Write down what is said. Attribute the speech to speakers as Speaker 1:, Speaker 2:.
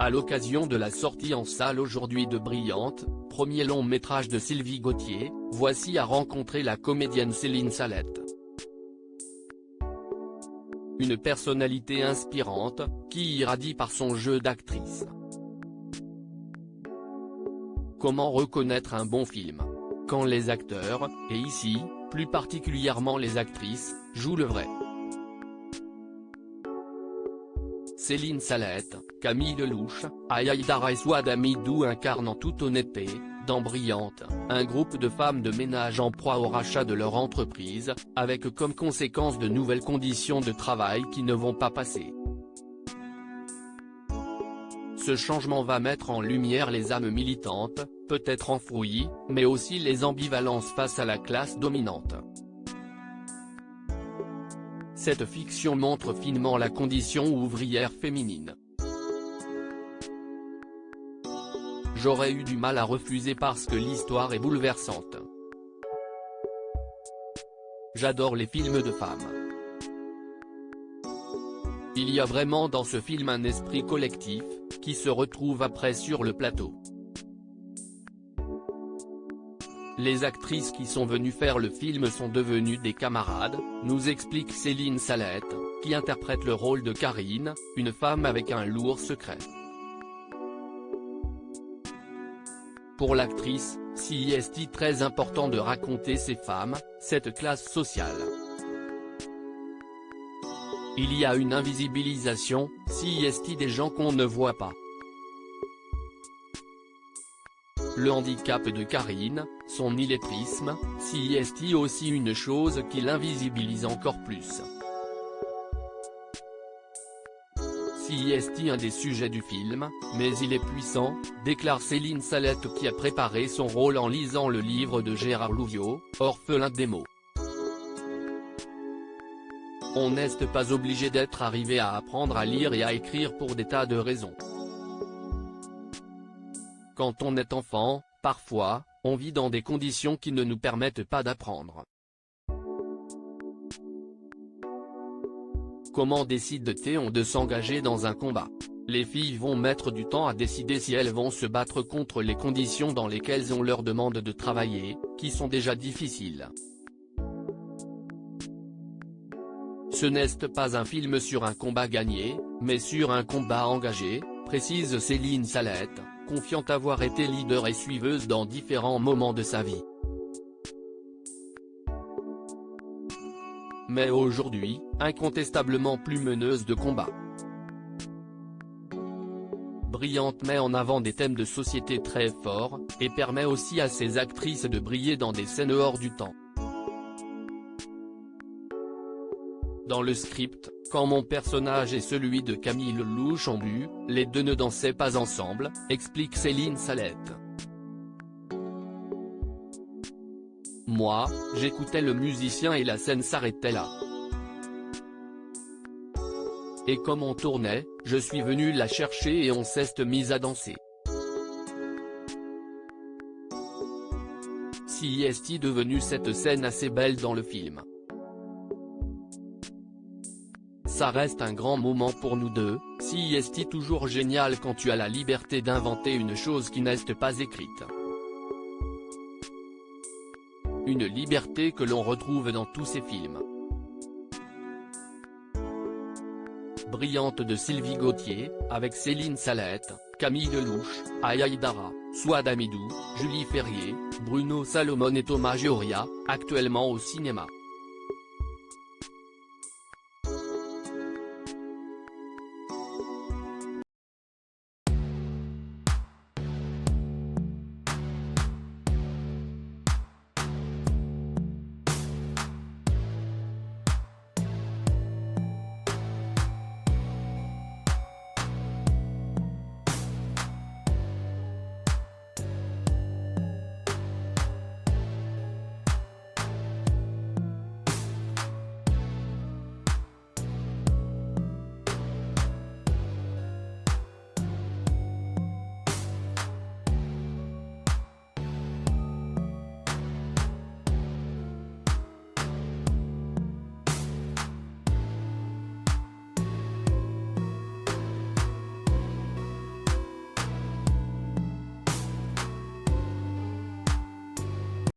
Speaker 1: À l'occasion de la sortie en salle aujourd'hui de Brillante, premier long métrage de Sylvie Gauthier, Voici a rencontré la comédienne Céline Salette. Une personnalité inspirante, qui irradie par son jeu d'actrice. Comment reconnaître un bon film? Quand les acteurs, et ici, plus particulièrement les actrices, jouent le vrai. Céline Salette, Camille Lelouch, Aya Hidara et Souad Amidou incarnent en toute honnêteté, dans Brillante, un groupe de femmes de ménage en proie au rachat de leur entreprise, avec comme conséquence de nouvelles conditions de travail qui ne vont pas passer. Ce changement va mettre en lumière les âmes militantes, peut-être enfouies, mais aussi les ambivalences face à la classe dominante. Cette fiction montre finement la condition ouvrière féminine. J'aurais eu du mal à refuser parce que l'histoire est bouleversante. J'adore les films de femmes. Il y a vraiment dans ce film un esprit collectif, qui se retrouve après sur le plateau. Les actrices qui sont venues faire le film sont devenues des camarades, nous explique Céline Salette, qui interprète le rôle de Karine, une femme avec un lourd secret. Pour l'actrice, c'est très important de raconter ces femmes, cette classe sociale. Il y a une invisibilisation, des gens qu'on ne voit pas. Le handicap de Karine, son illettrisme, aussi une chose qui l'invisibilise encore plus. Un des sujets du film, mais il est puissant, déclare Céline Salette qui a préparé son rôle en lisant le livre de Gérard Louviot, Orphelin des mots. On n'est pas obligé d'être arrivé à apprendre à lire et à écrire pour des tas de raisons. Quand on est enfant, parfois, on vit dans des conditions qui ne nous permettent pas d'apprendre. Comment décide-t-on de s'engager dans un combat? Les filles vont mettre du temps à décider si elles vont se battre contre les conditions dans lesquelles on leur demande de travailler, qui sont déjà difficiles. Ce n'est pas un film sur un combat gagné, mais sur un combat engagé, précise Céline Salette, confiant avoir été leader et suiveuse dans différents moments de sa vie. Mais aujourd'hui, incontestablement plus meneuse de combat. Brillante met en avant des thèmes de société très forts, et permet aussi à ses actrices de briller dans des scènes hors du temps. Dans le script, quand mon personnage et celui de Camille Lelouch ont bu, les deux ne dansaient pas ensemble, explique Céline Salette. Moi, j'écoutais le musicien et la scène s'arrêtait là. Et comme on tournait, je suis venu la chercher et on s'est mis à danser. Devenue cette scène assez belle dans le film. Ça reste un grand moment pour nous deux, toujours génial quand tu as la liberté d'inventer une chose qui n'est pas écrite. Une liberté que l'on retrouve dans tous ces films. Brillante de Sylvie Gauthier, avec Céline Salette, Camille Lelouch, Aya Hidara, Souad Amidou, Julie Ferrier, Bruno Salomon et Thomas Gioria, actuellement au cinéma.